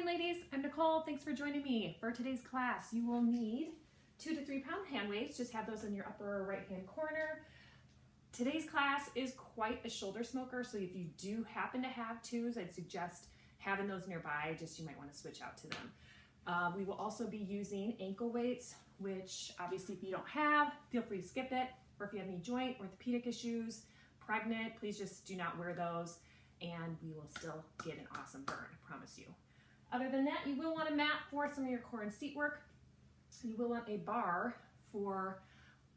morning, ladies. I'm Nicole. Thanks for joining me. For today's class, you will need 2 to 3 pound hand weights. Just have those in your upper right hand corner. Today's class is quite a shoulder smoker, so if you do happen to have twos, I'd suggest having those nearby. Just you might want to switch out to them. We will also be using ankle weights, which obviously if you don't have, feel free to skip it. Or if you have any joint, orthopedic issues, pregnant, please just do not wear those, and we will still get an awesome burn, I promise you. Other than that, you will want a mat for some of your core and seat work. You will want a bar for,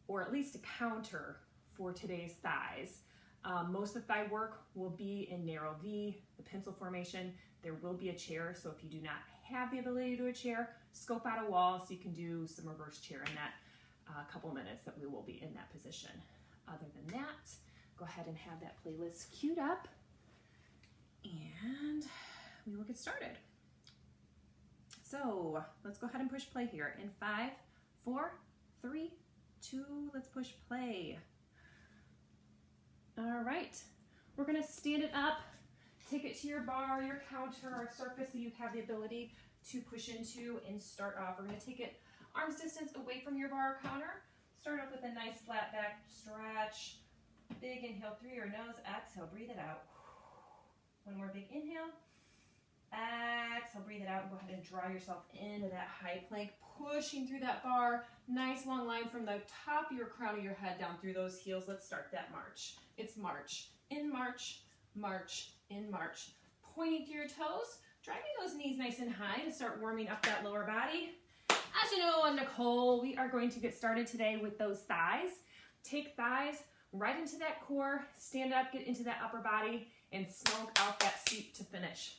or at least a counter for today's thighs. Most of the thigh work will be in narrow V, the pencil formation. There will be a chair, so if you do not have the ability to do a chair, scope out a wall so you can do some reverse chair in that couple minutes that we will be in that position. Other than that, go ahead and have that playlist queued up and we will get started. So let's go ahead and push play here in 5, 4, 3, 2, let's push play. All right, we're gonna stand it up, take it to your bar, your counter, or surface that you have the ability to push into and start off. We're gonna take it arm's distance away from your bar or counter. Start off with a nice flat back stretch. Big inhale through your nose, exhale, breathe it out. One more big inhale. Exhale, breathe it out, and go ahead and draw yourself into that high plank, pushing through that bar. Nice long line from the top of your crown of your head down through those heels. Let's start that march. It's march, in march, march, in march. Pointing to your toes, driving those knees nice and high to start warming up that lower body. As you know, I'm Nicole. We are going to get started today with those thighs. Take thighs right into that core, stand up, get into that upper body, and smoke out that seat to finish.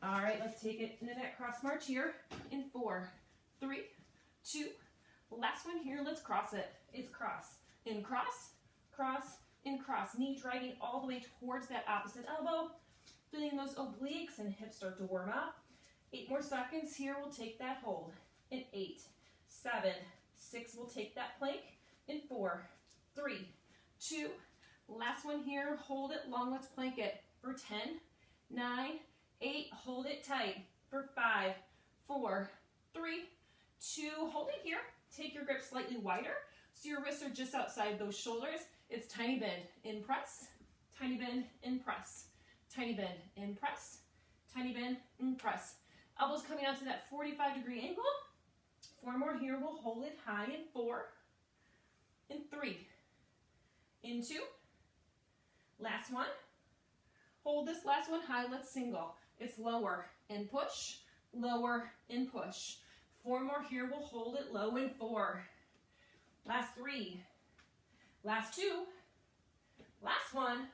All right, let's take it into that cross march here in 4, 3, 2. Last one here, let's cross it. It's cross, in cross, cross, in cross. Knee driving all the way towards that opposite elbow, feeling those obliques and hips start to warm up. 8 more seconds here, we'll take that hold. In 8, 7, 6, we'll take that plank. In 4, 3, 2. Last one here, hold it long, let's plank it. For 10, 9, 8, hold it tight. For 5, 4, 3, 2, hold it here. Take your grip slightly wider so your wrists are just outside those shoulders. It's tiny bend, in press, tiny bend, in press, tiny bend, in press, tiny bend, in press. Elbows coming out to that 45-degree angle. 4 more here, we'll hold it high in 4, in 3, in 2. Last one. Hold this last one high, let's single. It's lower and push, lower and push. 4 more here, we'll hold it low in 4. Last 3, last 2, last one.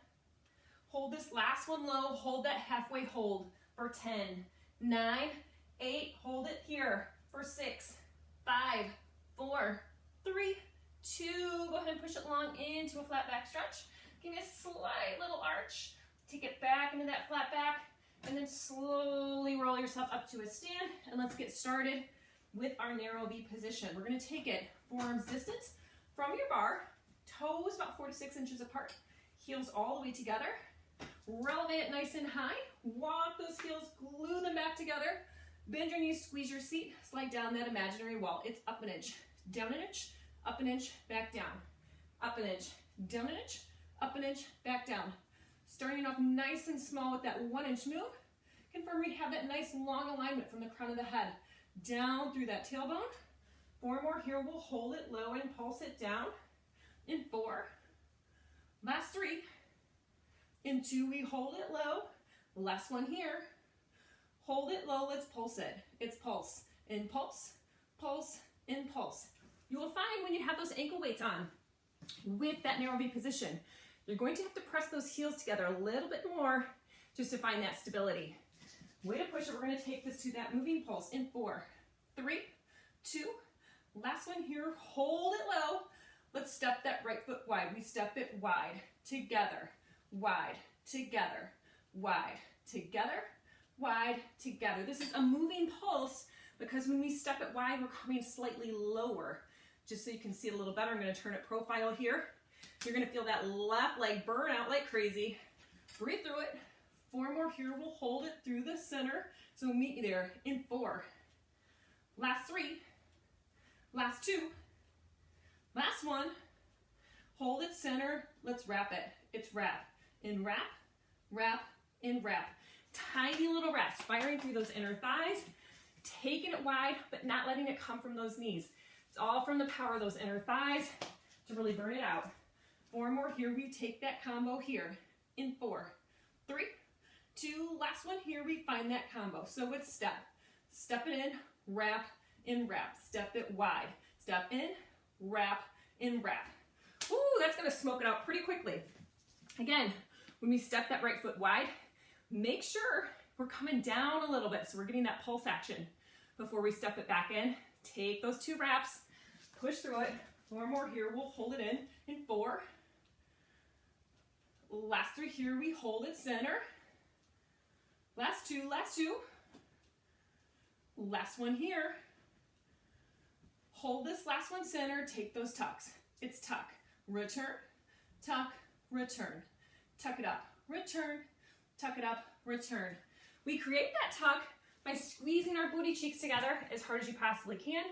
Hold this last one low, hold that halfway hold for 10, 9, 8, hold it here for 6, 5, 4, 3, 2. Go ahead and push it long into a flat back stretch. Give me a slight little arch. Take it back into that flat back, and then slowly roll yourself up to a stand, and let's get started with our narrow V position. We're gonna take it forearms distance from your bar, toes about 4 to 6 inches apart, heels all the way together. Relevate it nice and high. Walk those heels, glue them back together. Bend your knees, squeeze your seat, slide down that imaginary wall. It's up an inch, down an inch, up an inch, back down. Up an inch, down an inch, up an inch, back down. Starting off nice and small with that 1-inch move. Confirm we have that nice long alignment from the crown of the head down through that tailbone. 4 more here, we'll hold it low and pulse it down. In 4, last 3. In 2, we hold it low. Last one here. Hold it low, let's pulse it. It's pulse, impulse, pulse, impulse. You will find when you have those ankle weights on with that narrow V position, you're going to have to press those heels together a little bit more just to find that stability. Way to push it, we're gonna take this to that moving pulse in 4, 3, 2, last one here, hold it low. Let's step that right foot wide. We step it wide, together, wide, together, wide, together, wide, together. This is a moving pulse because when we step it wide, we're coming slightly lower. Just so you can see it a little better, I'm gonna turn it profile here. You're gonna feel that left leg burn out like crazy. Breathe through it. 4 more here, we'll hold it through the center. center. So meet you there in 4. Last 3. Last 2. Last 1. Hold it center. Let's wrap it. It's wrap. In wrap, wrap, in wrap. Tiny little reps, firing through those inner thighs, taking it wide, but not letting it come from those knees. It's all from the power of those inner thighs to really burn it out. 4 more here. We take that combo here in 4, 3, 2. Last one here. We find that combo. So it's step. Step it in, wrap, in wrap. Step it wide. Step in, wrap, in wrap. Ooh, that's going to smoke it out pretty quickly. Again, when we step that right foot wide, make sure we're coming down a little bit so we're getting that pulse action before we step it back in. Take those 2 wraps, push through it. 4 more here, we'll hold it in 4. Last 3 here, we hold it center. Last 2, last 2. Last one here. Hold this last one center, take those tucks. It's tuck, return, tuck, return. Tuck it up, return, tuck it up, return. We create that tuck by squeezing our booty cheeks together as hard as you possibly can.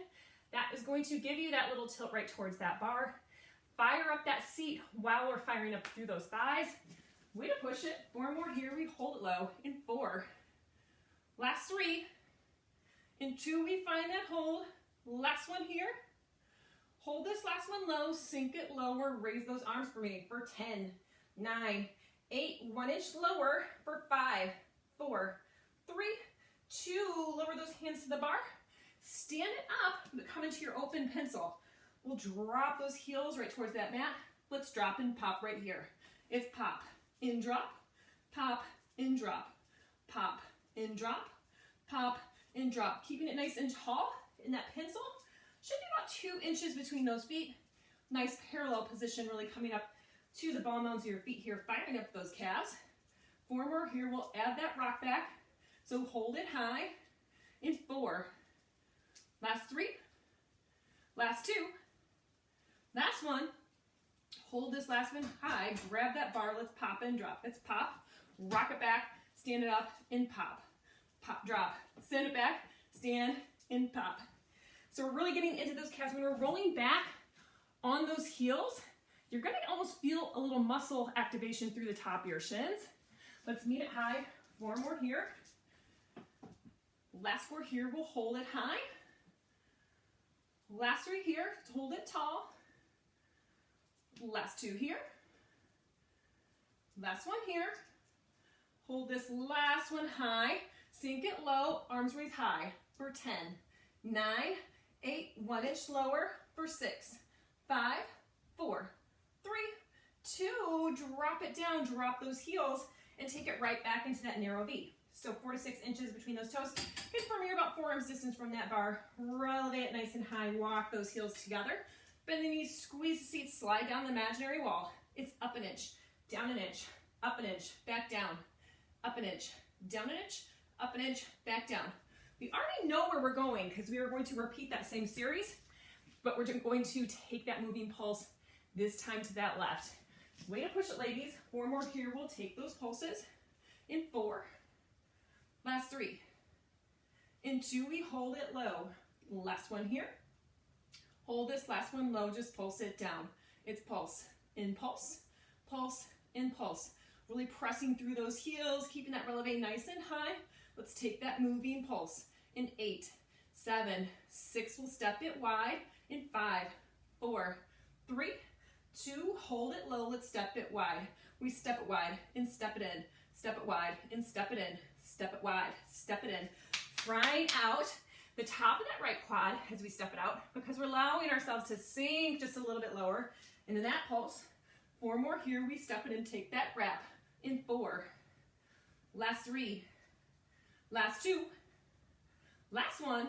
That is going to give you that little tilt right towards that bar. Fire up that seat while we're firing up through those thighs. Way to push it. 4 more here. We hold it low in 4. Last 3. In 2, we find that hold. Last one here. Hold this last one low. Sink it lower. Raise those arms for me for 10, 9, 8. 1 inch lower for 5, 4, 3, 2. Lower those hands to the bar. Stand it up, but come into your open pencil. We'll drop those heels right towards that mat. Let's drop and pop right here. It's pop, in drop, pop, in drop, pop, in drop, pop, in drop. Keeping it nice and tall in that pencil. Should be about 2 inches between those feet. Nice parallel position, really coming up to the ball mounds of your feet here, firing up those calves. 4 more here, we'll add that rock back. So hold it high in 4. Last 3. Last 2. Last 1. Hold this last one high. Grab that bar. Let's pop and drop. It's pop. Rock it back. Stand it up and pop. Pop, drop. Send it back. Stand and pop. So we're really getting into those calves. When we're rolling back on those heels, you're going to almost feel a little muscle activation through the top of your shins. Let's meet it high. 4 more here. Last 4 here. We'll hold it high. Last 3 here. Hold it tall. Last 2 here. Last 1 here. Hold this last one high. Sink it low. Arms raised high for 10, 9, 8. 1 inch lower for 6, 5, 4, 3, 2. Drop it down. Drop those heels and take it right back into that narrow V. So 4 to 6 inches between those toes. And from here, about 4 arms distance from that bar. Elevate it nice and high. Walk those heels together. Bend the knees, squeeze the seat, slide down the imaginary wall. It's up an inch, down an inch, up an inch, back down, up an inch, down an inch, up an inch, back down. We already know where we're going because we are going to repeat that same series, but we're going to take that moving pulse this time to that left. Way to push it, ladies. 4 more here. We'll take those pulses in 4. Last 3. In 2, we hold it low. Last 1 here. Hold this last one low, just pulse it down. It's pulse, impulse, pulse, impulse. Really pressing through those heels, keeping that releve nice and high. Let's take that moving pulse in 8, 7, 6. We'll step it wide in 5, 4, 3, 2. Hold it low. Let's step it wide. We step it wide and step it in. Step it wide and step it in. Step it wide, step it in. Frying out the top of that right quad as we step it out because we're allowing ourselves to sink just a little bit lower into that pulse. 4 more here. We step it and take that wrap in 4. Last 3. Last 2. Last 1.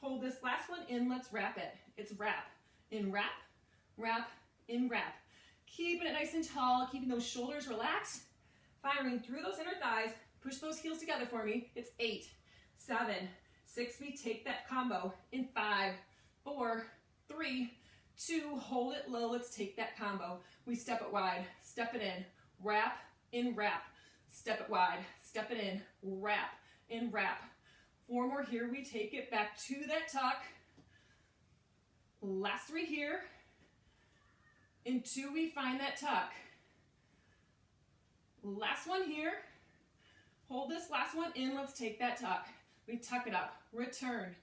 Hold this last one in. Let's wrap it. It's wrap, in wrap, wrap, in wrap. Keeping it nice and tall, keeping those shoulders relaxed, firing through those inner thighs. Push those heels together for me. It's 8, 7, 6. We take that combo in 5, 4, 3, 2. Hold it low. Let's take that combo. We step it wide, step it in, wrap, in wrap. Step it wide, step it in, wrap. and wrap. 4 more here, we take it back to that tuck. Last 3 here. In 2, we find that tuck. Last one here. Hold this last one in, let's take that tuck. We tuck it up, return,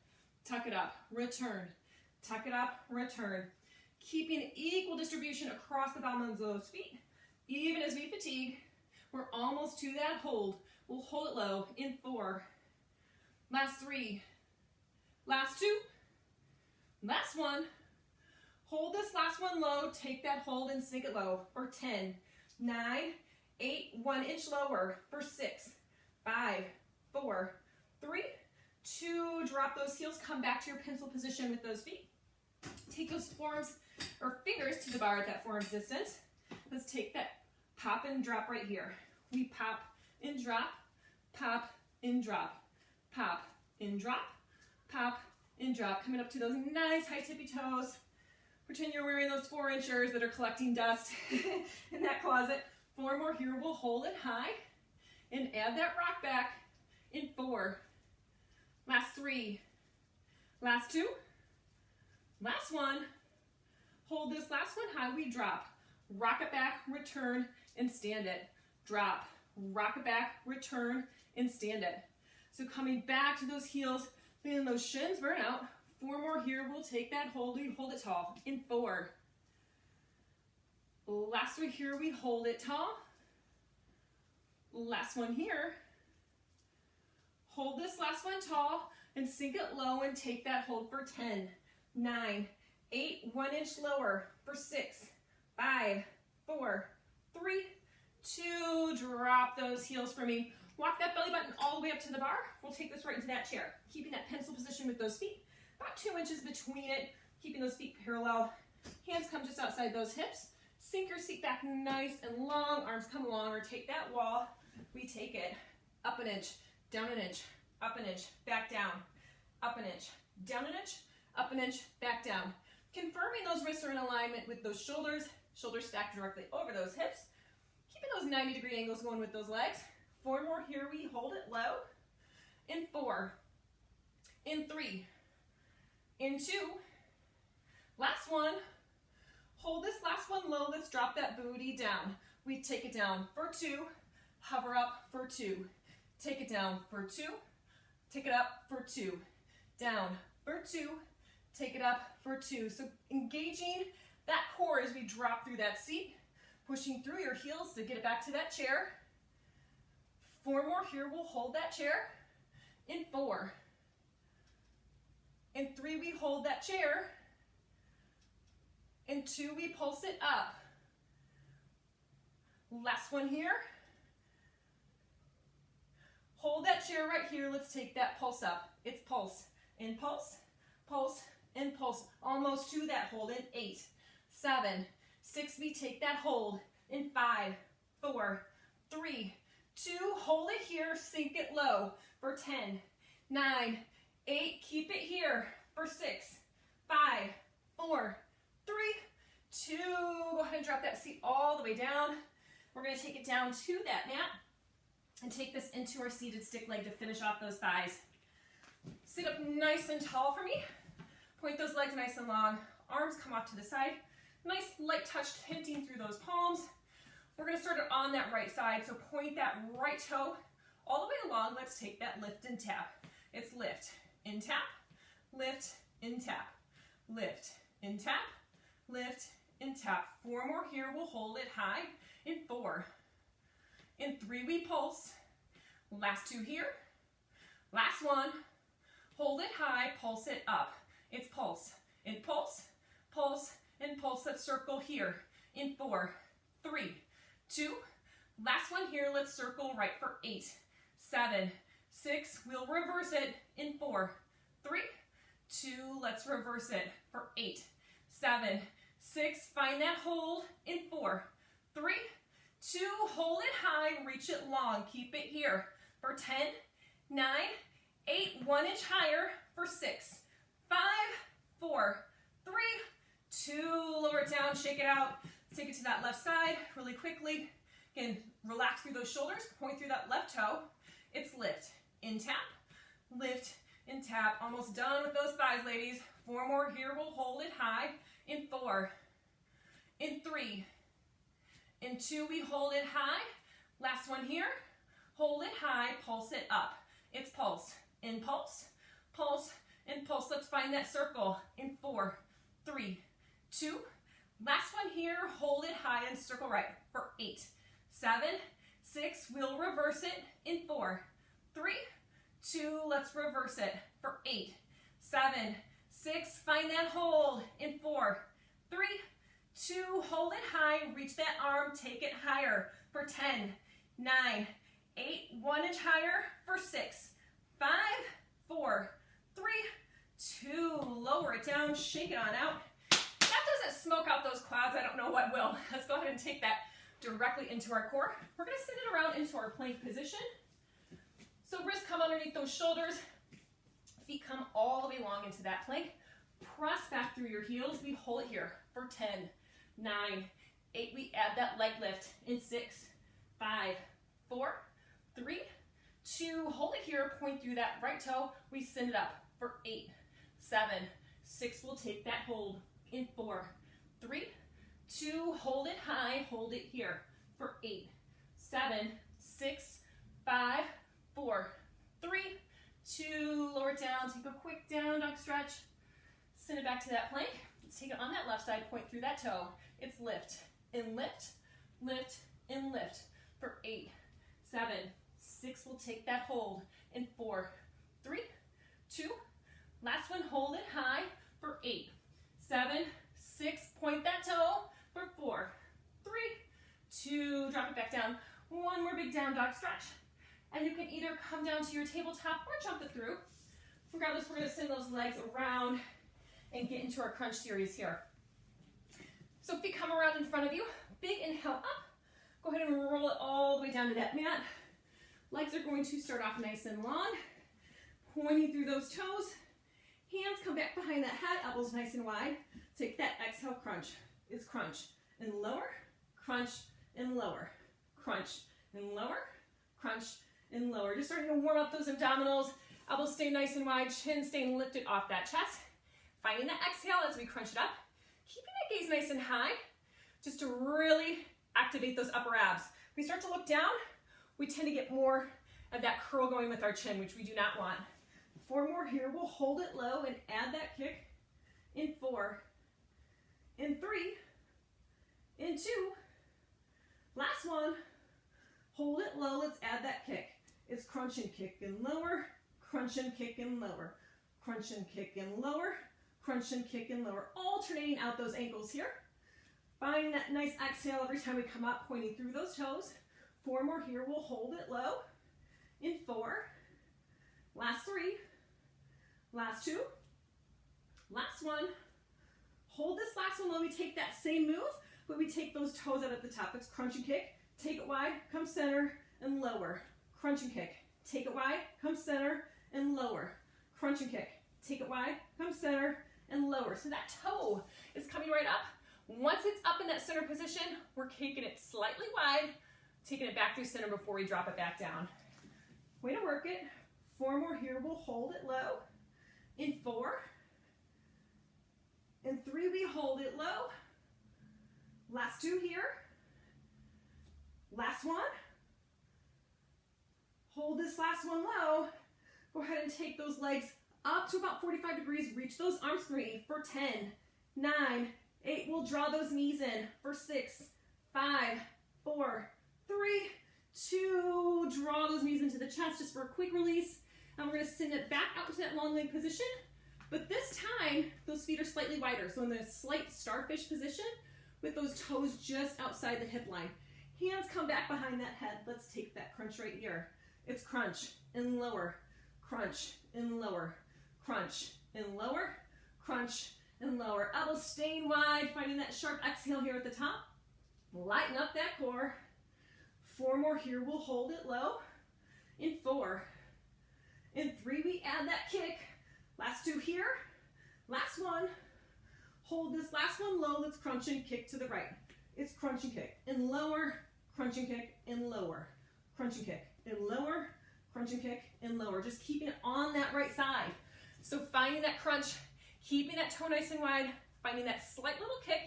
tuck it up, return, tuck it up, return. Keeping equal distribution across the bottom of those feet. Even as we fatigue, we're almost to that hold. We'll hold it low in 4. Last 3. Last 2. Last 1. Hold this last one low, take that hold and sink it low for 10, 9, 8, 1 inch lower for 6, 5, 4, 3, 2, drop those heels, come back to your pencil position with those feet. Take those forearms or fingers to the bar at that forearm distance. Let's take that pop and drop right here. We pop and drop, pop and drop, pop and drop, pop and drop. Coming up to those nice high tippy toes. Pretend you're wearing those 4-inchers that are collecting dust in that closet. 4 more here, we'll hold it high and add that rock back in 4. Last 3. Last 2. Last 1. Hold this last one high, we drop. Rock it back, return, and stand it. Drop, rock it back, return, and stand it. So coming back to those heels, feeling those shins burn out. 4 more here, we'll take that hold, we hold it tall in 4. Last 3 here, we hold it tall. Last one here. Hold this last one tall and sink it low and take that hold for 10, 9, 8, 1 inch lower for 6, 5, 4, 3, 2, drop those heels for me. Walk that belly button all the way up to the bar. We'll take this right into that chair, keeping that pencil position with those feet. About 2 inches between it, keeping those feet parallel. Hands come just outside those hips. Sink your seat back nice and long. Arms come along or take that wall. We take it up an inch, down an inch, up an inch, back down, up an inch, down an inch, up an inch, back down. Confirming those wrists are in alignment with those shoulders stacked directly over those hips. Keeping those 90-degree angles going with those legs. 4 more here, we hold it low. In 4, in 3, in 2, last one. Hold this last one low, let's drop that booty down. We take it down for 2, hover up for 2. Take it down for 2, take it up for 2. Down for 2, take it up for 2. So engaging that core as we drop through that seat, pushing through your heels to get it back to that chair. 4 more here, we'll hold that chair. In 4. In 3, we hold that chair. In 2, we pulse it up. Last one here. Hold that chair right here. Let's take that pulse up. It's pulse, and pulse, pulse, and pulse. Almost to that hold in 8, 7, 6. We take that hold in 5, 4, 3, 2. Hold it here. Sink it low for 10, 9, 8. Keep it here for 6, 5, 4, 3, 2. Go ahead and drop that seat all the way down. We're going to take it down to that mat and take this into our seated stick leg to finish off those thighs. Sit up nice and tall for me. Point those legs nice and long. Arms come off to the side. Nice light touch hinting through those palms. We're going to start it on that right side. So point that right toe all the way along. Let's take that lift and tap. It's lift and tap, lift and tap, lift and tap, lift and tap. 4 more here. We'll hold it high in 4. In 3, we pulse. Last 2 here. Last 1. Hold it high, pulse it up. It's pulse and pulse, pulse, and pulse. Let's circle here in 4, 3, 2. Last one here. Let's circle right for 8, 7, 6. We'll reverse it in 4, 3, 2. Let's reverse it for 8, 7, 6. Find that hold in 4, 3, 2. Hold it high, reach it long. Keep it here for 10, 9, 8. 1 inch higher for 6, 5, 4, 3, 2. Lower it down, shake it out. Take it to that left side really quickly. Again, relax through those shoulders. Point through that left toe. It's lift and tap, tap. Almost done with those thighs, ladies. 4 more here. We'll hold it high. In 4. In 3. In 2, we hold it high. Last one here. Hold it high. Pulse it up. It's pulse. In pulse. Pulse. In pulse. Let's find that circle. In 4. 3. 2. Last one here. Hold it high and circle right for 8. 7. 6. We'll reverse it. In 4. 3. 2. Let's reverse it for 8. 7. 6. Find that hold. In 4. 3. 2. Hold it high. Reach that arm. Take it higher for 10. 9. 8. 1 inch higher for 6. 5. 4. 3. 2. Lower it down. Shake it on out. That doesn't smoke out those quads. I don't know what will. Let's go ahead and take that directly into our core. We're going to send it around into our plank position. So wrists come underneath those shoulders. Feet come all the way long into that plank. Press back through your heels. We hold it here for 10, 9, 8. We add that leg lift in 6, 5, 4, 3, 2. Hold it here. Point through that right toe. We send it up for 8, 7, 6. We'll take that hold in 4, 3, 2. Hold it high. Hold it here for 8, 7, 6, 5, 4, 3, 2. Lower it down. Take a quick down dog stretch. Send it back to that plank. Let's take it on that left side. Point through that toe. It's lift and lift, lift and lift for 8, 7, 6. We'll take that hold in 4, 3, 2. Last one. Hold it high for 8, 7, 6. Point that toe for 4, 3, 2. Drop it back down. One more big down dog stretch. And you can either come down to your tabletop or jump it through. Regardless, we're going to send those legs around and get into our crunch series here. So feet come around in front of you. Big inhale up. Go ahead and roll it all the way down to that mat. Legs are going to start off nice and long. Pointing through those toes. Hands come back behind that head. Elbows nice and wide. Take that exhale crunch. It's crunch and lower, crunch and lower, crunch and lower, crunch and lower. Just starting to warm up those abdominals. Elbows stay nice and wide. Chin staying lifted off that chest. Finding that exhale as we crunch it up. Keeping that gaze nice and high, just to really activate those upper abs. If we start to look down, we tend to get more of that curl going with our chin, which we do not want. 4 more here. We'll hold it low and add that kick in 4, in 3, in 2. Last one. Hold it low. Let's add that kick. It's crunch and kick and lower, crunch and kick and lower, crunch and kick and lower, crunch and kick and lower. Alternating out those ankles here. Find that nice exhale every time we come up, pointing through those toes. 4 more here. We'll hold it low in 4. Last 3. Last 2. Last one. Hold this last one low. We take that same move, but we take those toes out at the top. It's crunch and kick. Take it wide, come center, and lower. Crunch and kick. Take it wide, come center, and lower. Crunch and kick. Take it wide, come center, and lower. So that toe is coming right up. Once it's up in that center position, we're taking it slightly wide, taking it back through center before we drop it back down. Way to work it. 4 more here. We'll hold it low. In 4. In 3, we hold it low. Last 2 here. Last one. Hold this last one low. Go ahead and take those legs up to about 45 degrees. Reach those arms free for 10, 9, 8. We'll draw those knees in for 6, 5, 4, 3, 2. Draw those knees into the chest just for a quick release. And we're going to send it back out into that long leg position. But this time, those feet are slightly wider. So in the slight starfish position with those toes just outside the hip line. Hands come back behind that head. Let's take that crunch right here. It's crunch and lower, crunch and lower, crunch and lower, crunch and lower. Elbows staying wide, finding that sharp exhale here at the top. Lighten up that core. 4 more here. We'll hold it low. In 4. In 3, we add that kick. Last 2 here. Last one. Hold this last one low. Let's crunch and kick to the right. It's crunch and kick and lower, crunch and kick and lower, crunch and kick and lower, crunch and kick and lower. Just keeping it on that right side. So finding that crunch, keeping that toe nice and wide, finding that slight little kick,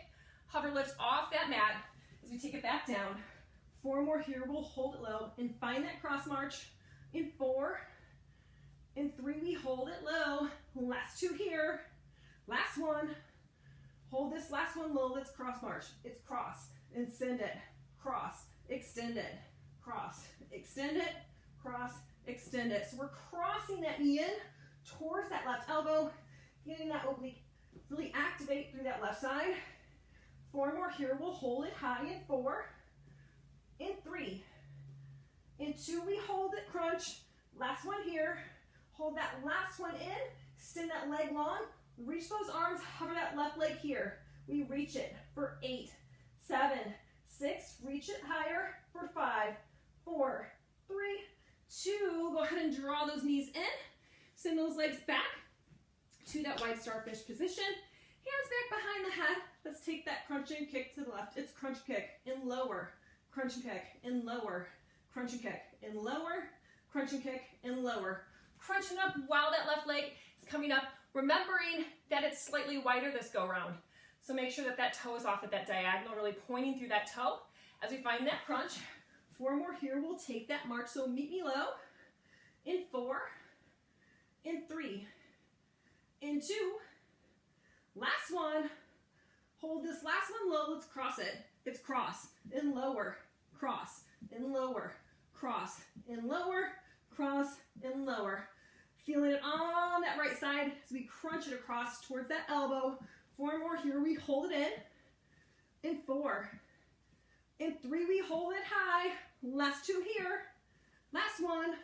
hover lift off that mat as we take it back down. 4 more here, we'll hold it low and find that cross march. In 4, in 3, we hold it low. Last 2 here, last 1. Hold this last one low, let's cross march. It's cross, extend it, cross, extend it, cross, extend it, cross, extend it. So we're crossing that knee in towards that left elbow, getting that oblique really activate through that left side. 4 more here, we'll hold it high in 4, in 3, in 2, we hold it, crunch. Last one here, hold that last one in, extend that leg long, reach those arms, hover that left leg here. We reach it for 8, 7, 6, reach it higher for 5, 4, 3, 2. Go ahead and draw those knees in. Send those legs back to that wide starfish position. Hands back behind the head. Let's take that crunch and kick to the left. It's crunch kick and lower, crunch and kick and lower, crunch and kick and lower, crunch and kick and lower. Crunching up while that left leg is coming up, remembering that it's slightly wider this go round. So make sure that that toe is off at that diagonal, really pointing through that toe as we find that crunch. 4 more here, we'll take that march, so meet me low. In 4, in 3, in 2, last one. Hold this last one low, let's cross it. It's cross, and lower, cross, and lower, cross, and lower, cross, and lower. Feeling it on that right side as we crunch it across towards that elbow. 4 more here, we hold it in 4, in 3, we hold it high. Last 2 here, last one.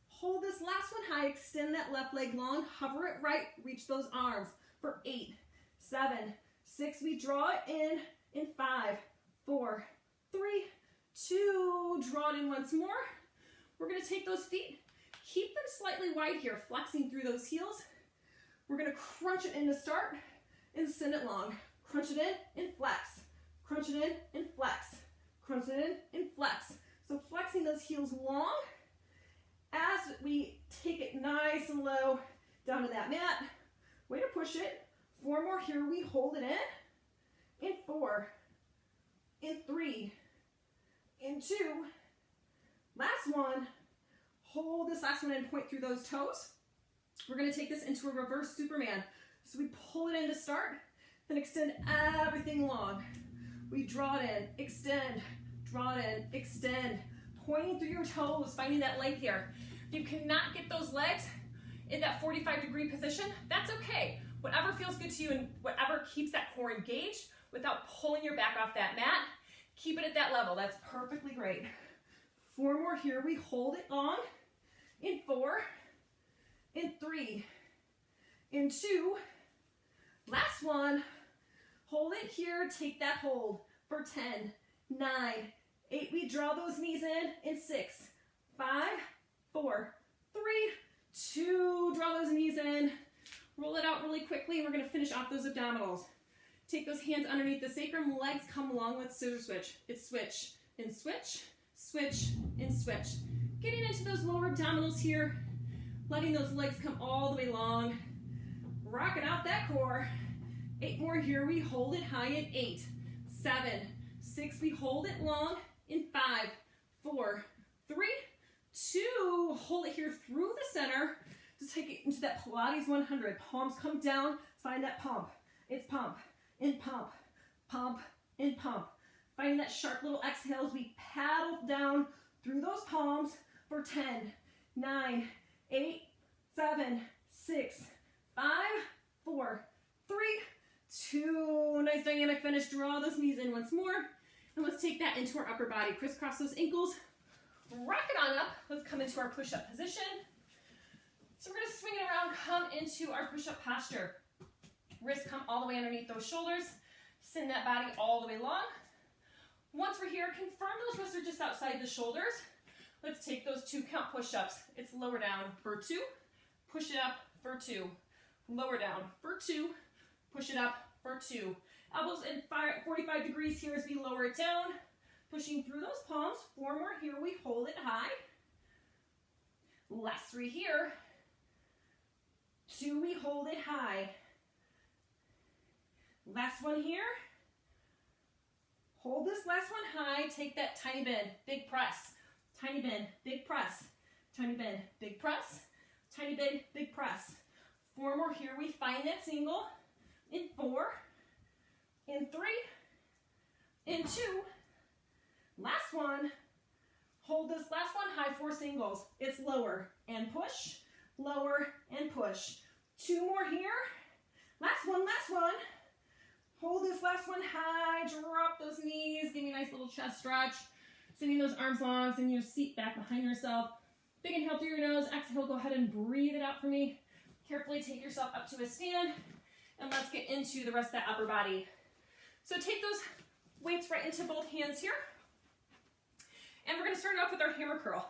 Hold this last one high, extend that left leg long, hover it right, reach those arms for 8, 7, 6, we draw it in 5, 4, 3, 2, draw it in once more. We're gonna take those feet, keep them slightly wide here, flexing through those heels. We're gonna crunch it in to start and send it long. Crunch it in and flex, crunch it in and flex, crunch it in and flex. So flexing those heels long as we take it nice and low down to that mat. Way to push it. 4 more here, we hold it in 4, in 3, in 2, last one. Hold this last one and point through those toes. We're gonna take this into a reverse Superman. So we pull it in to start, then extend everything long. We draw it in, extend, draw it in, extend, pointing through your toes, finding that length here. If you cannot get those legs in that 45-degree position, that's okay. Whatever feels good to you and whatever keeps that core engaged without pulling your back off that mat, keep it at that level. That's perfectly great. 4 more here, we hold it long. In 4, in 3, in 2, last one. Hold it here, take that hold for 10, 9, 8. We draw those knees in 6, 5, 4, 3, 2. Draw those knees in. Roll it out really quickly, and we're gonna finish off those abdominals. Take those hands underneath the sacrum, legs come along, let's scissor switch. It's switch, and switch, switch, and switch. Getting into those lower abdominals here, letting those legs come all the way long. Rocking out that core. 8 more here, we hold it high in 8, 7, 6, we hold it long in 5, 4, 3, 2. Hold it here through the center. Just take it into that Pilates 100. Palms come down, find that pump. It's pump, and pump, pump, and pump. Find that sharp little exhale as we paddle down through those palms for 10, 9, 8, 7, 6, 5, 4, 3, 2. Nice dynamic finish. Draw those knees in once more. And let's take that into our upper body. Crisscross those ankles. Rock it on up. Let's come into our push-up position. So we're going to swing it around, come into our push-up posture. Wrists come all the way underneath those shoulders. Send that body all the way long. Once we're here, confirm those wrists are just outside the shoulders. Let's take those 2 count push-ups. It's lower down for 2, push it up for 2, lower down for 2, push it up for 2. Elbows in 45 degrees here as we lower it down. Pushing through those palms. 4 more here, we hold it high. Last 3 here. 2, we hold it high. Last one here. Hold this last one high, take that tiny bend, big press, tiny bend, big press, tiny bend, big press, tiny bend, big press. 4 more here, we find that single, in 4, in 3, in 2, last one, hold this last one high, 4 singles, it's lower and push, lower and push. 2 more here, last one, hold this last one high, drop those knees, give me a nice little chest stretch, sending those arms long, sending your seat back behind yourself. Big inhale through your nose, exhale, go ahead and breathe it out for me. Carefully take yourself up to a stand, and let's get into the rest of that upper body. So take those weights right into both hands here, and we're gonna start off with our hammer curl.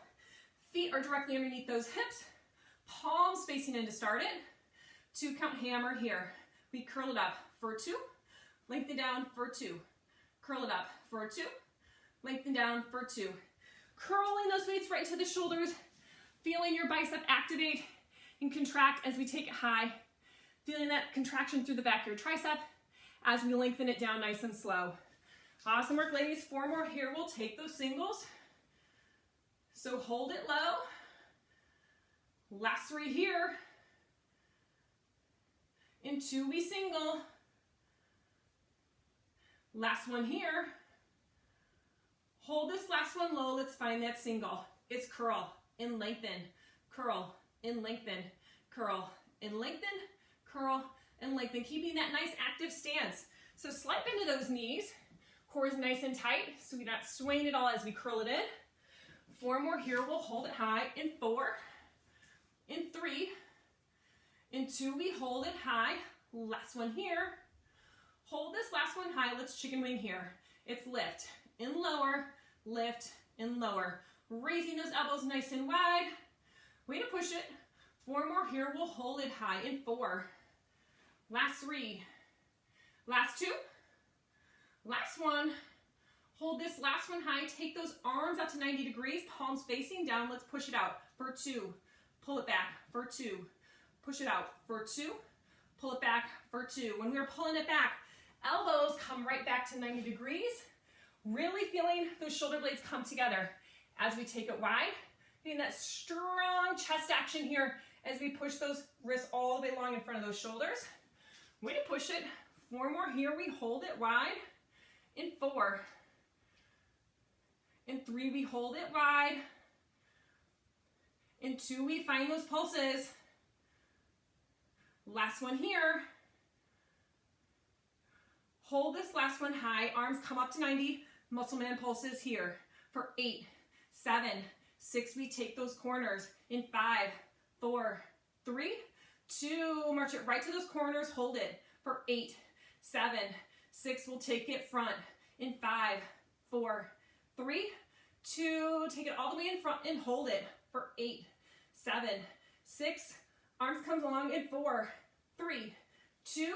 Feet are directly underneath those hips, palms facing in to start it. 2 count hammer here. We curl it up for 2, lengthen down for 2, curl it up for 2, lengthen down for 2. Curling those weights right into the shoulders, feeling your bicep activate and contract as we take it high, feeling that contraction through the back of your tricep as we lengthen it down nice and slow. Awesome work, ladies. 4 more here. We'll take those singles. So hold it low. Last 3 here. In 2, we single. Last one here. Hold this last one low. Let's find that single. It's curl and lengthen, curl and lengthen, curl and lengthen, curl and lengthen. Keeping that nice active stance. So slide into those knees. Core is nice and tight, so we're not swaying at all as we curl it in. 4 more here. We'll hold it high. In 4, in 3, in 2, we hold it high. Last one here. Hold this last one high. Let's chicken wing here. It's lift and lower, lift and lower. Raising those elbows nice and wide. Way to push it. 4 more here. We'll hold it high. In 4. Last 3. Last 2. Last one. Hold this last one high. Take those arms out to 90 degrees. Palms facing down. Let's push it out for 2. Pull it back for 2. Push it out for 2. Pull it back for 2. When we're pulling it back, elbows come right back to 90 degrees. Really feeling those shoulder blades come together as we take it wide. Getting that strong chest action here as we push those wrists all the way long in front of those shoulders. Way to push it. 4 more here. We hold it wide. In 4. In 3, we hold it wide. In 2, we find those pulses. Last one here. Hold this last one high. Arms come up to 90. Muscle man pulses here. For 8, 7, 6, we take those corners. In 5, 4, 3, 2, march it right to those corners. Hold it. For 8, 7, 6, we'll take it front. In 5, 4, 3, 2, take it all the way in front and hold it. For 8, 7, 6, arms come long. In 4, 3, 2,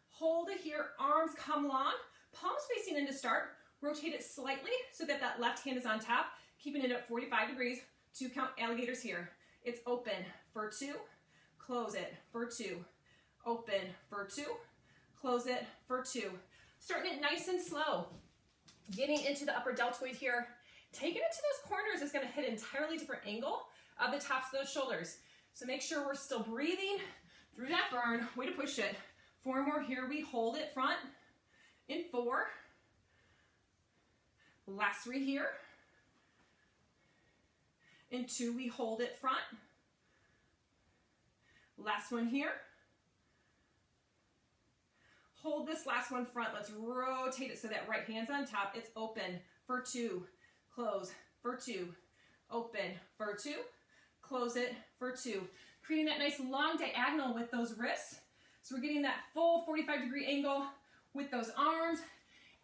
hold it here. Arms come long. Palms facing in to start. Rotate it slightly so that that left hand is on top. Keeping it at 45 degrees. 2 count alligators here. It's open for 2. Close it for 2. Open for 2. Close it for 2. Starting it nice and slow. Getting into the upper deltoid here. Taking it to those corners is going to hit an entirely different angle of the tops of those shoulders. So make sure we're still breathing through that burn. Way to push it. 4 more here. We hold it front. In 4. Last 3 here. In 2, we hold it front. Last one here. Hold this last one front. Let's rotate it so that right hand's on top. It's open for 2. Close for 2. Open for 2. Close it for 2. Creating that nice long diagonal with those wrists. So we're getting that full 45-degree angle with those arms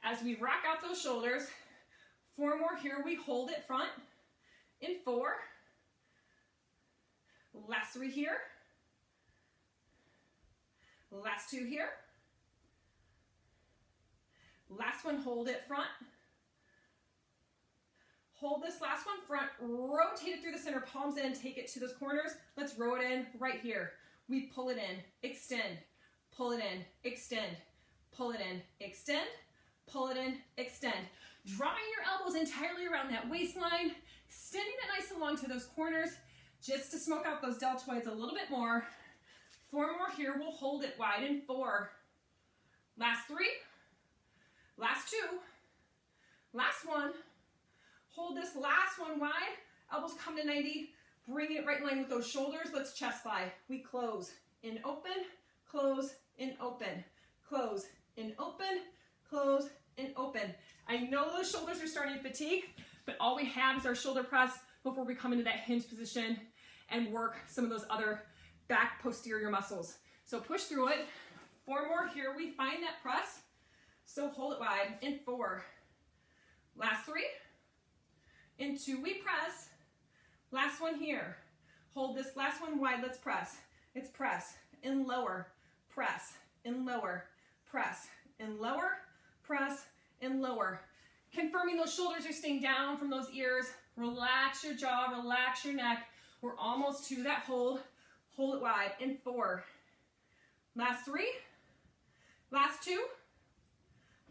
as we rock out those shoulders. 4 more here. We hold it front. In 4. Last 3 here. Last 2 here. Last one, hold it front. Hold this last one front. Rotate it through the center, palms in, take it to those corners. Let's row it in right here. we pull it in, extend, pull it in, extend, pull it in, extend, pull it in, extend. Drawing your elbows entirely around that waistline, extending it nice and long to those corners, just to smoke out those deltoids a little bit more. 4 more here, we'll hold it wide in 4. Last 3, last 2, last 1. Hold this last one wide, elbows come to 90, bring it right in line with those shoulders. Let's chest fly. We close, in, open, close, in, open, close, in, open, close, in, open. I know those shoulders are starting to fatigue, but all we have is our shoulder press before we come into that hinge position and work some of those other back posterior muscles. So push through it. 4 more here, we find that press. So hold it wide in 4. Last 3. In 2, we press. Last one here. Hold this last one wide, let's press. It's press, in lower, press, in lower, press, in lower, press, in lower. Confirming those shoulders are staying down from those ears. Relax your jaw, relax your neck. We're almost to that hold. Hold it wide in 4. Last 3. Last 2.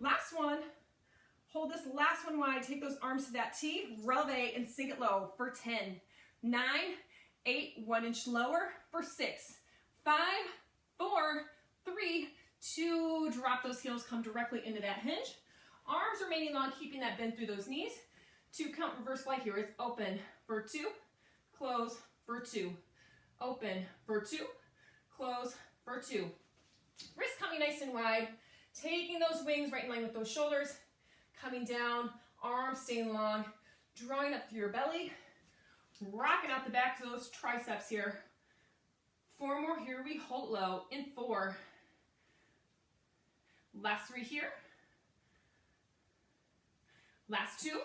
Last 1. Hold this last one wide. Take those arms to that T. Releve and sink it low for 10, 9, 8, 1 inch lower for 6, 5, 4, 3, 2. Drop those heels, come directly into that hinge. Arms remaining long, keeping that bend through those knees. 2 count reverse fly here is open for 2, close for 2, open for 2, close for 2. Wrists coming nice and wide, taking those wings right in line with those shoulders, coming down, arms staying long, drawing up through your belly, rocking out the back to those triceps here. 4 more here, we hold low in 4. Last 3 here. Last 2.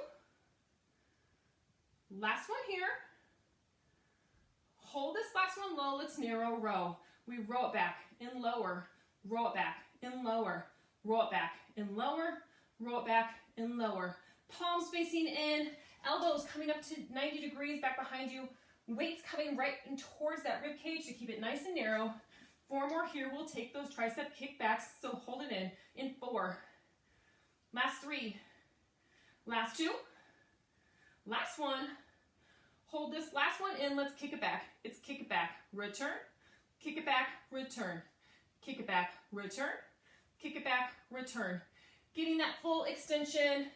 Last one here. Hold this last one low, let's narrow row. We row it back and lower, row it back and lower, roll it back and lower, roll it back and lower. Palms facing in, elbows coming up to 90 degrees back behind you. Weights coming right in towards that rib cage to keep it nice and narrow. 4 more here, we'll take those tricep kickbacks, so hold it in 4. Last 3. Last 2. Last 1. Hold this last one in, let's kick it back. It's kick it back, return, kick it back, return, kick it back, return, kick it back, return. Getting that full extension,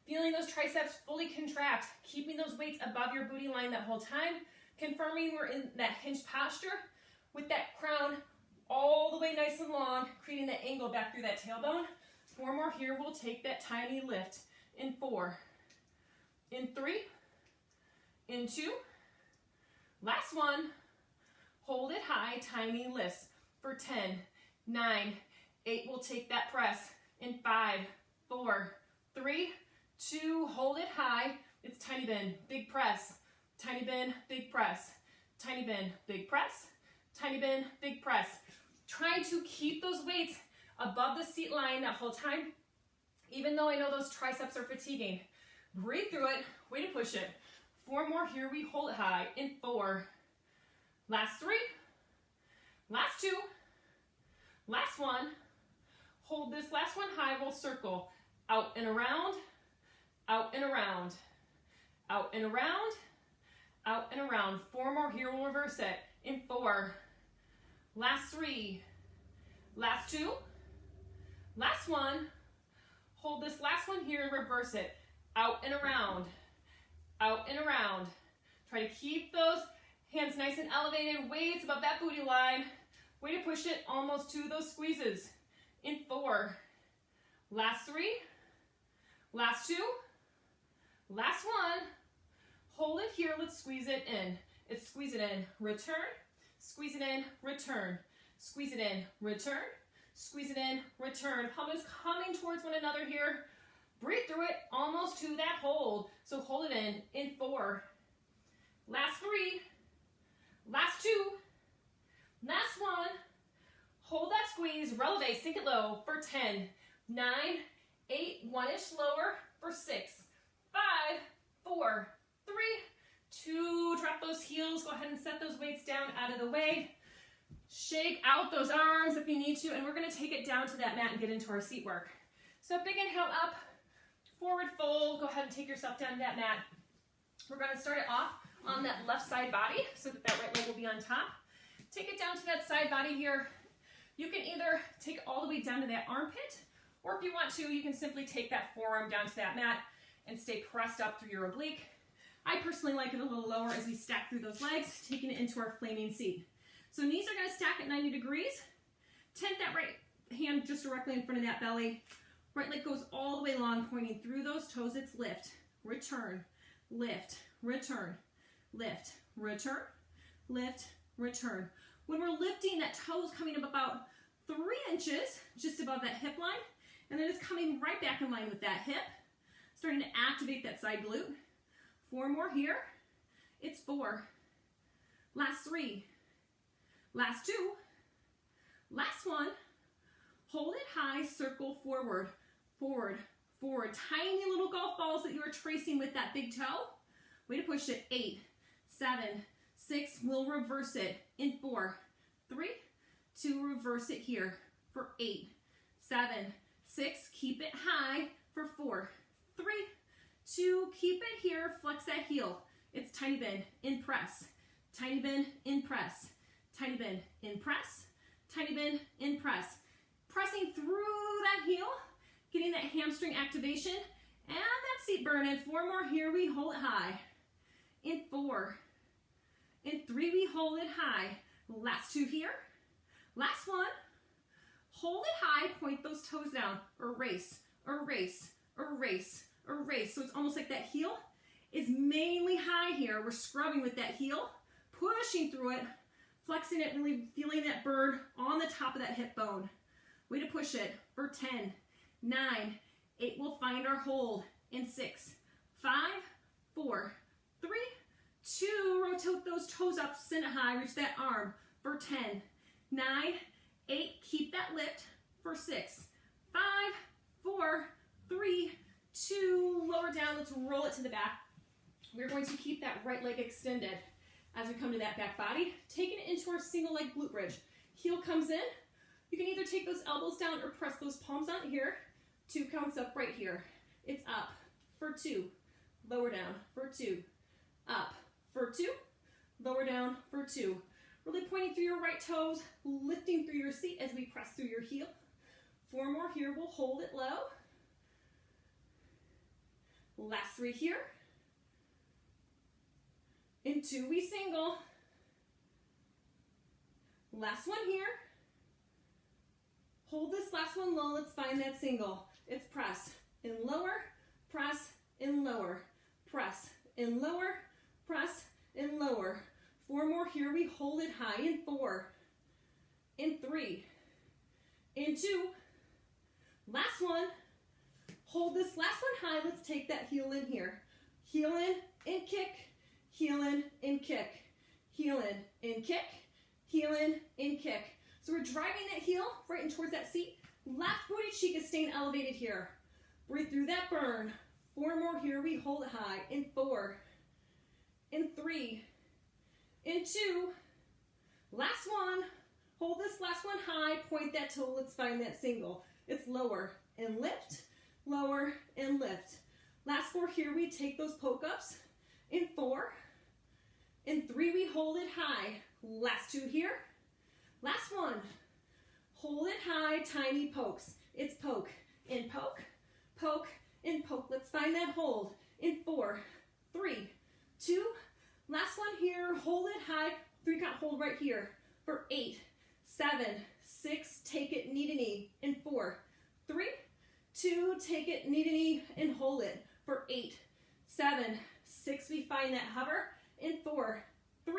feeling those triceps fully contract, keeping those weights above your booty line that whole time, confirming we're in that hinged posture with that crown all the way nice and long, creating that angle back through that tailbone. 4 more here, we'll take that tiny lift in 4, in 3, in 2, last 1, hold it high, tiny lifts for 10, 9, 8, we'll take that press in 5, 4, 3, 2, hold it high, it's tiny bend, big press, tiny bend, big press, tiny bend, big press, tiny bend, big press. Try to keep those weights above the seat line that whole time, even though I know those triceps are fatiguing. Breathe through it, way to push it. 4 more here, we hold it high in 4. Last 3, last 2, last 1. Hold this last one high, we'll circle. Out and around, out and around, out and around, out and around. 4 more here, we'll reverse it in 4. Last 3, last 2, last 1. Hold this last one here, reverse it. Out and around, out and around. Try to keep those hands nice and elevated, weights above that booty line. Way to push it almost to those squeezes. In 4, last 3, last 2, last 1. Hold it here, let's squeeze it in. It's squeeze it in, return, squeeze it in, return, squeeze it in, return, squeeze it in, return. Palms coming towards one another here. Breathe through it, almost to that hold. So hold it in 4. Last 3, last 2, last 1. Hold that squeeze, releve, sink it low for 10, 9, 8, 1 inch lower for 6, 5, 4, 3, 2. Drop those heels, go ahead and set those weights down out of the way. Shake out those arms if you need to, and we're gonna take it down to that mat and get into our seat work. So big inhale up, forward fold, go ahead and take yourself down to that mat. We're gonna start it off on that left side body, so that right leg will be on top. Take it down to that side body here. You can either take it all the way down to that armpit, or if you want to, you can simply take that forearm down to that mat and stay pressed up through your oblique. I personally like it a little lower as we stack through those legs, taking it into our flaming seat. So knees are gonna stack at 90 degrees. Tent that right hand just directly in front of that belly. Right leg goes all the way long, pointing through those toes. It's lift, return, lift, return, lift, return, lift, return. When we're lifting, that toe is coming up about 3 inches just above that hip line, and then it's coming right back in line with that hip, starting to activate that side glute. 4 more here. It's 4. Last 3. Last 2. Last 1. Hold it high, circle forward, forward, forward. Tiny little golf balls that you are tracing with that big toe. Way to push it. 8, 7, 6. We'll reverse it in 4, 3, 2. Reverse it here for 8, 7, 6. Keep it high for 4, 3, 2. Keep it here. Flex that heel. It's tiny bend in press, tiny bend in press, tiny bend in press, tiny bend in press. Pressing through that heel, getting that hamstring activation and that seat burn. In 4 more here, we hold it high. In 4. In 3, we hold it high. Last 2 here. Last 1. Hold it high, point those toes down. Erase, erase, erase, erase. So it's almost like that heel is mainly high here. We're scrubbing with that heel, pushing through it, flexing it, really feeling that burn on the top of that hip bone. Way to push it for 10, 9, 8. We'll find our hold in 6, 5, 4, 3, 2. Rotate those toes up, send it high, reach that arm for 10, 9, 8. Keep that lift for 6, 5, 4, 3, 2. Lower down. Let's roll it to the back. We're going to keep that right leg extended as we come to that back body, taking it into our single leg glute bridge. Heel comes in. You can either take those elbows down or press those palms out here. 2 counts up right here. It's up for 2, lower down for 2, up for 2, lower down for 2. Really pointing through your right toes, lifting through your seat as we press through your heel. 4 more here. We'll hold it low. Last 3 here. In 2, we single. Last 1 here. Hold this last one low. Let's find that single. It's press and lower, press and lower, press and lower, press and lower. 4 more here. We hold it high in 4, in 3, in 2. Last 1. Hold this last one high. Let's take that heel in here. Heel in and kick, heel in and kick, heel in and kick, heel in and kick. So we're driving that heel right in towards that seat. Left booty cheek is staying elevated here. Breathe through that burn. 4 more here. We hold it high in 4, in 3, in 2. Last 1. Hold this last one high. Point that toe. Let's find that single. It's lower and lift, lower and lift. Last 4 here. We take those poke ups. In 4, in 3, we hold it high. Last 2 here. Last 1. Hold it high, tiny pokes. It's poke, in poke, poke, in poke. Let's find that hold. In 4, 3, 2. Last 1 here. Hold it high. 3 count hold right here for 8, 7, 6. Take it knee to knee. In 4, 3, 2. Take it knee to knee and hold it for 8, 7, 6. We find that hover. In 4, 3,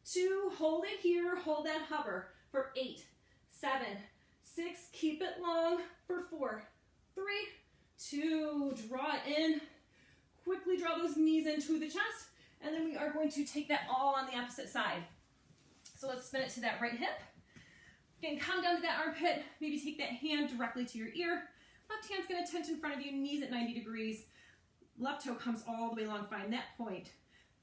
2. Hold it here. Hold that hover for 8, 7, 6. Keep it long for 4, 3, 2. Draw it in. Quickly draw those knees into the chest. And then we are going to take that all on the opposite side. So let's spin it to that right hip. Again, come down to that armpit. Maybe take that hand directly to your ear. Left hand's going to tent in front of you. Knees at 90 degrees. Left toe comes all the way along. Find that point.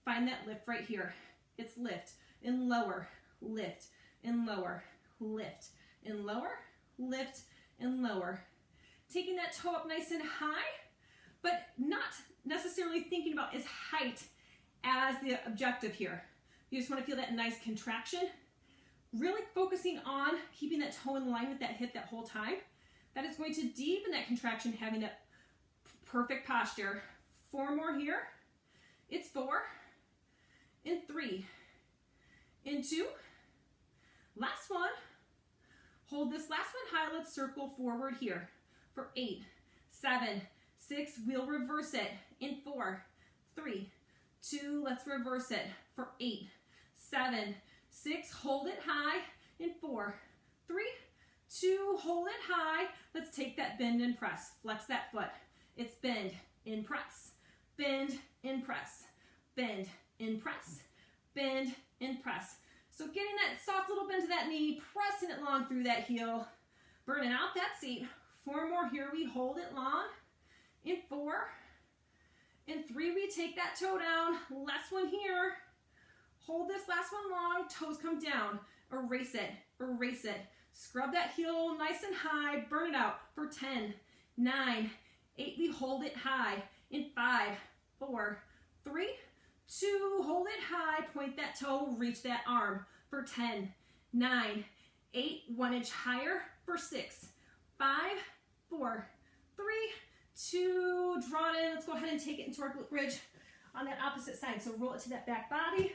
Find that lift right here. It's lift and lower, lift and lower, lift and lower, lift and lower. Taking that toe up nice and high, but not necessarily thinking about its height as the objective here. You just want to feel that nice contraction. Really focusing on keeping that toe in line with that hip that whole time. That is going to deepen that contraction, having that perfect posture. 4 more here. It's 4, and 3, and 2. Last one. Hold this last one high. Let's circle forward here for 8, 7, 6. We'll reverse it in 4, 3, 2. Let's reverse it for 8, 7, 6. Hold it high in 4, 3, 2. Hold it high. Let's take that bend and press. Flex that foot. It's bend and press, bend and press, bend and press, bend and press. So getting that soft little bend to that knee, pressing it long through that heel, burning out that seat. 4 more here. We hold it long in 4, and 3. We take that toe down. Last one here. Hold this last one long. Toes come down. Erase it. Erase it. Scrub that heel nice and high. Burn it out for 10, 9, 8. We hold it high in 5, 4, 3, 2. Hold it high. Point that toe. Reach that arm for 10, 9, 8. 1 inch higher for 6, 5, 4, 3, 2. Draw it in. Let's go ahead and take it into our glute bridge on that opposite side. So roll it to that back body.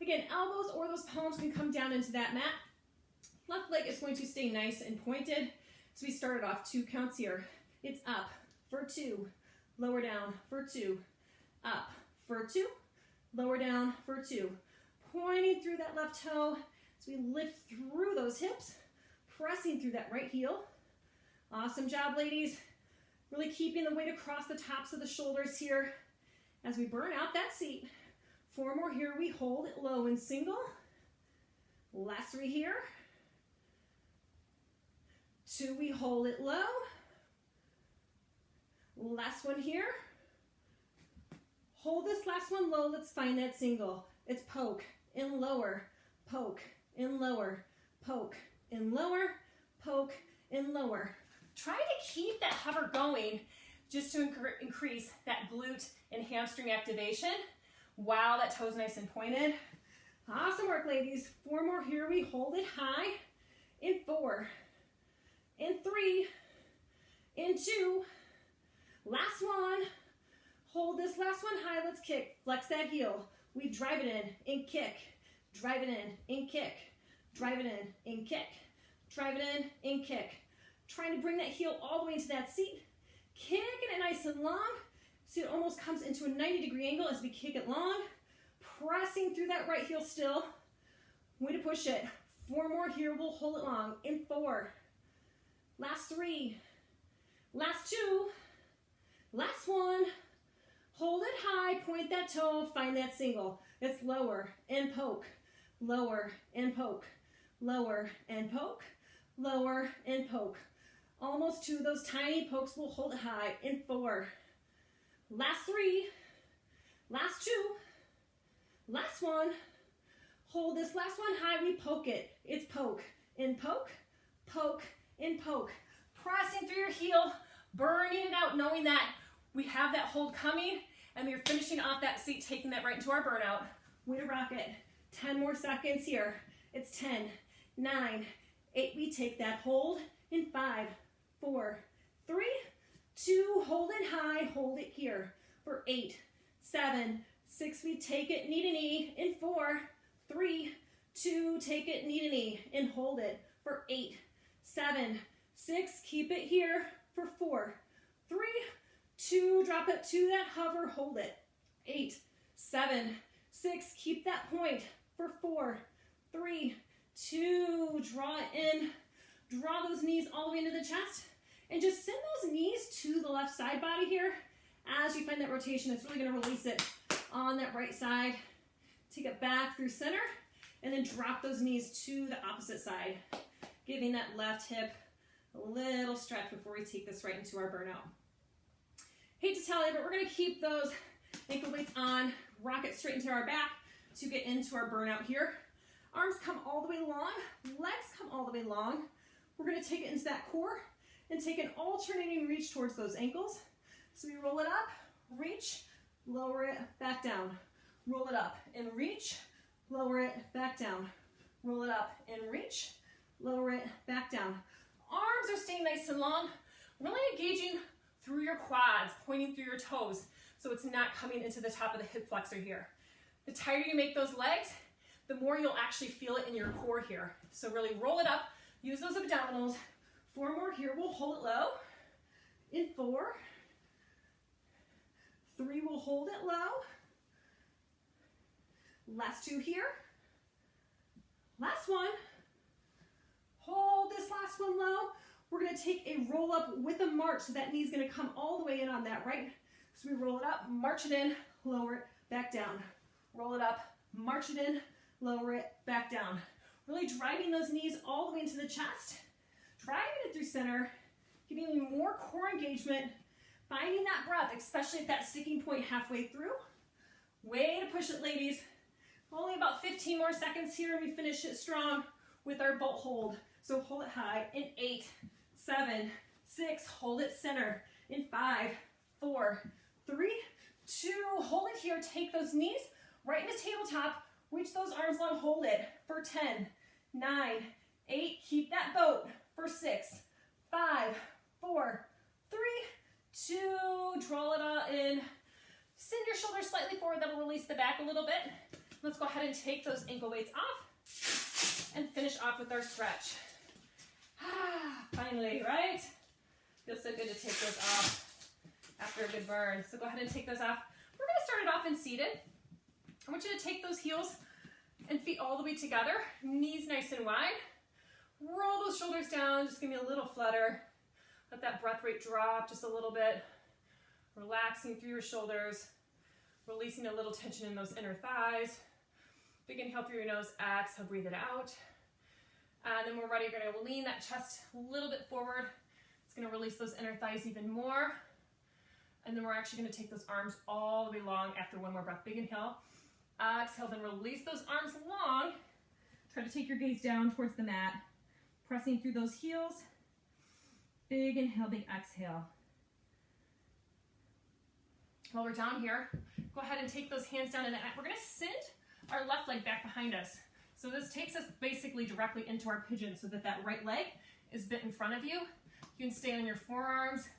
Again, elbows or those palms can come down into that mat. Left leg is going to stay nice and pointed. So we started off 2 counts here. It's up for 2, lower down for 2, up for 2, lower down for 2. Pointing through that left toe as we lift through those hips, pressing through that right heel. Awesome job, ladies. Really keeping the weight across the tops of the shoulders here as we burn out that seat. 4 more here. We hold it low in single. Last 3 here. 2, we hold it low. Last one here. Hold this last one low. Let's find that single. It's poke and lower, poke and lower, poke and lower, poke and lower. Try to keep that hover going just to increase that glute and hamstring activation while that toe's nice and pointed. Awesome work, ladies. 4 more here. We hold it high in 4, in 3, in 2. Last one. Hold this last one high. Let's kick. Flex that heel. We drive it in and kick. Drive it in and kick. Drive it in and kick. Drive it in and kick. Trying to bring that heel all the way into that seat. Kicking it nice and long so it almost comes into a 90-degree angle as we kick it long. Pressing through that right heel still. Way to push it. 4 more here. We'll hold it long in 4. Last 3. Last 2. Last 1. Hold it high, point that toe, find that single. It's lower and poke, lower and poke, lower and poke, lower and poke. Almost 2 of those tiny pokes. Will hold it high in 4. Last 3. Last 2. Last 1. Hold this last one high. We poke it. It's poke and poke, poke and poke. Pressing through your heel, burning it out, knowing that we have that hold coming, and we're finishing off that seat, taking that right into our burnout. Way to rock it. 10 more seconds here. It's 10, 9, 8. We take that hold in 5, 4, 3, 2. Hold it high. Hold it here for 8, 7, 6. We take it knee to knee in 4, 3, 2. Take it knee to knee and hold it for 8, 7, 6. Keep it here for 4, 3, 2. Drop it to that hover. Hold it. 8, 7, 6. Keep that point for 4, 3, 2. Draw it in. Draw those knees all the way into the chest. And just send those knees to the left side body here. As you find that rotation, it's really going to release it on that right side. Take it back through center. And then drop those knees to the opposite side. Giving that left hip a little stretch before we take this right into our burnout. Hate to tell you, but we're going to keep those ankle weights on. Rock it straight into our back to get into our burnout here. Arms come all the way long. the way long. We're gonna take it into that core and take an alternating reach towards those ankles. So we roll it up, reach, lower it, back down. Roll it up and reach, lower it, back down. Roll it up and reach, lower it, back down. Arms are staying nice and long, really engaging through your quads, pointing through your toes, so it's not coming into the top of the hip flexor here. The tighter you make those legs, the more you'll actually feel it in your core here. So really roll it up, use those abdominals. 4 more here, we'll hold it low. In 4. 3, we'll hold it low. Last 2 here. Last 1. Hold this last one low. We're gonna take a roll up with a march, so that knee's gonna come all the way in on that right. So we roll it up, march it in, lower it, back down. Roll it up, march it in, lower it, back down. Really driving those knees all the way into the chest, driving it through center, giving you more core engagement, finding that breath, especially at that sticking point halfway through. Way to push it, ladies. Only about 15 more seconds here, and we finish it strong with our boat hold. So hold it high in 8, 7, 6, hold it center in 5, 4, 3, 2, hold it here, take those knees right in the tabletop, reach those arms long, hold it for 10, 9, 8, keep that boat for 6, 5, 4, 3, 2, draw it all in, send your shoulders slightly forward, that'll release the back a little bit. Let's go ahead and take those ankle weights off and finish off with our stretch. Finally, right? Feels so good to take those off after a good burn. So go ahead and take those off. We're gonna start it off in seated. I want you to take those heels and feet all the way together, knees nice and wide. Roll those shoulders down, just give me a little flutter. Let that breath rate drop just a little bit. Relaxing through your shoulders, releasing a little tension in those inner thighs. Big inhale through your nose, exhale, breathe it out. And then we're ready, you're gonna lean that chest a little bit forward. It's gonna release those inner thighs even more. And then we're actually gonna take those arms all the way long after one more breath. Big inhale, exhale, then release those arms long. Try to take your gaze down towards the mat, pressing through those heels. Big inhale, big exhale. While we're down here, go ahead and take those hands down in the mat. We're gonna send our left leg back behind us. So this takes us basically directly into our pigeon so that that right leg is bent in front of you. You can stay on your forearms.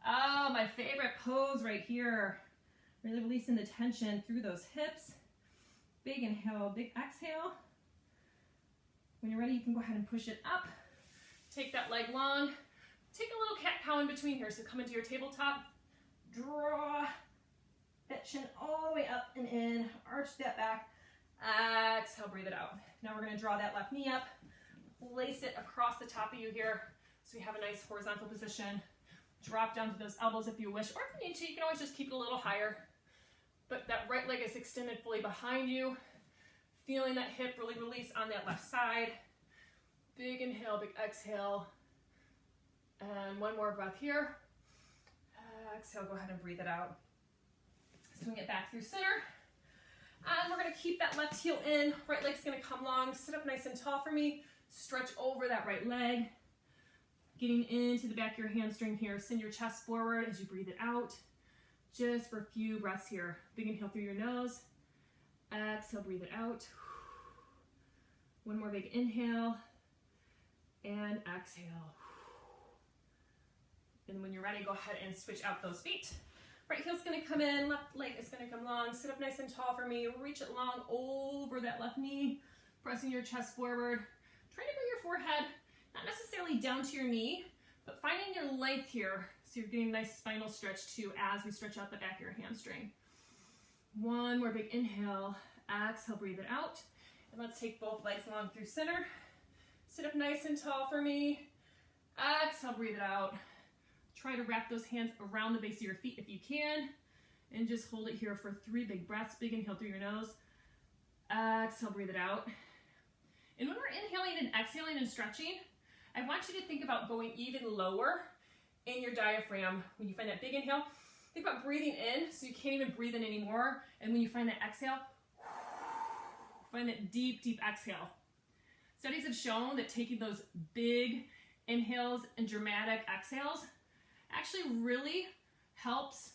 Oh, my favorite pose right here. Really releasing the tension through those hips. Big inhale, big exhale. When you're ready, you can go ahead and push it up. Take that leg long. Take a little cat-cow in between here. So come into your tabletop. Draw that chin all the way up and in. Arch that back. Exhale, breathe it out. Now we're going to draw that left knee up. Place it across the top of you here so we have a nice horizontal position. Drop down to those elbows if you wish, or if you need to, you can always just keep it a little higher. But that right leg is extended fully behind you. Feeling that hip really release on that left side. Big inhale, big exhale. And one more breath here. Exhale, go ahead and breathe it out. Swing it back through center. And we're going to keep that left heel in. Right leg's going to come long. Sit up nice and tall for me. Stretch over that right leg. Getting into the back of your hamstring here. Send your chest forward as you breathe it out. Just for a few breaths here. Big inhale through your nose. Exhale, breathe it out. One more big inhale. And exhale. And when you're ready, go ahead and switch out those feet. Right heel's gonna come in, left leg is gonna come long. Sit up nice and tall for me. Reach it long over that left knee. Pressing your chest forward. Try to bring your forehead, not necessarily down to your knee, but finding your length here. So you're getting a nice spinal stretch too as we stretch out the back of your hamstring. One more big inhale. Exhale, breathe it out. And let's take both legs long through center. Sit up nice and tall for me. Exhale, breathe it out. Try to wrap those hands around the base of your feet if you can. And just hold it here for 3 big breaths. Big inhale through your nose. Exhale, breathe it out. And when we're inhaling and exhaling and stretching, I want you to think about going even lower in your diaphragm. When you find that big inhale, think about breathing in so you can't even breathe in anymore. And when you find that exhale, find that deep, deep exhale. Studies have shown that taking those big inhales and dramatic exhales actually really helps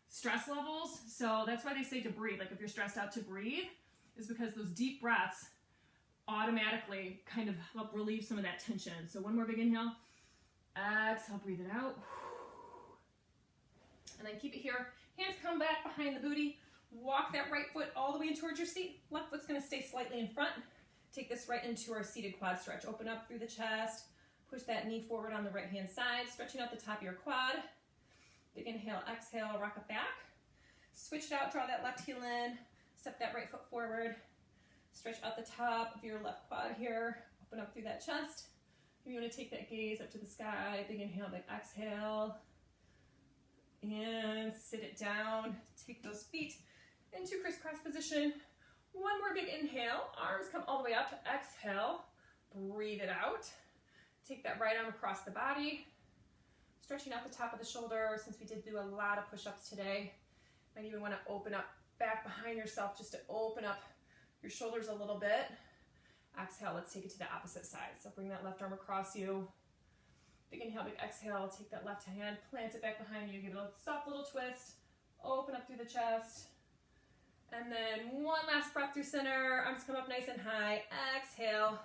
stress levels. So that's why they say to breathe. Like if you're stressed out, to breathe, is because those deep breaths automatically kind of help relieve some of that tension. So one more big inhale. Exhale, breathe it out. And then keep it here. Hands come back behind the booty. Walk that right foot all the way in towards your seat. Left foot's gonna stay slightly in front. Take this right into our seated quad stretch. Open up through the chest. Push that knee forward on the right hand side, stretching out the top of your quad. Big inhale, exhale, rock it back. Switch it out, draw that left heel in. Step that right foot forward. Stretch out the top of your left quad here. Open up through that chest. You want to take that gaze up to the sky. Big inhale, big exhale. And sit it down. Take those feet into crisscross position. One more big inhale. Arms come all the way up. Exhale. Breathe it out. Take that right arm across the body. Stretching out the top of the shoulder, since we did do a lot of push-ups today. Might even want to open up back behind yourself just to open up your shoulders a little bit. Exhale, let's take it to the opposite side. So bring that left arm across you. Big inhale, big exhale. Take that left hand, plant it back behind you. Give it a soft little twist. Open up through the chest. And then one last breath through center. Arms come up nice and high. Exhale.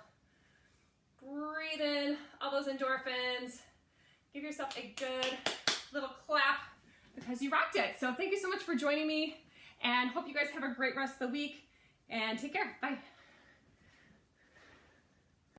Breathe in all those endorphins. Give yourself a good little clap because you rocked it. So thank you so much for joining me and hope you guys have a great rest of the week and take care. Bye.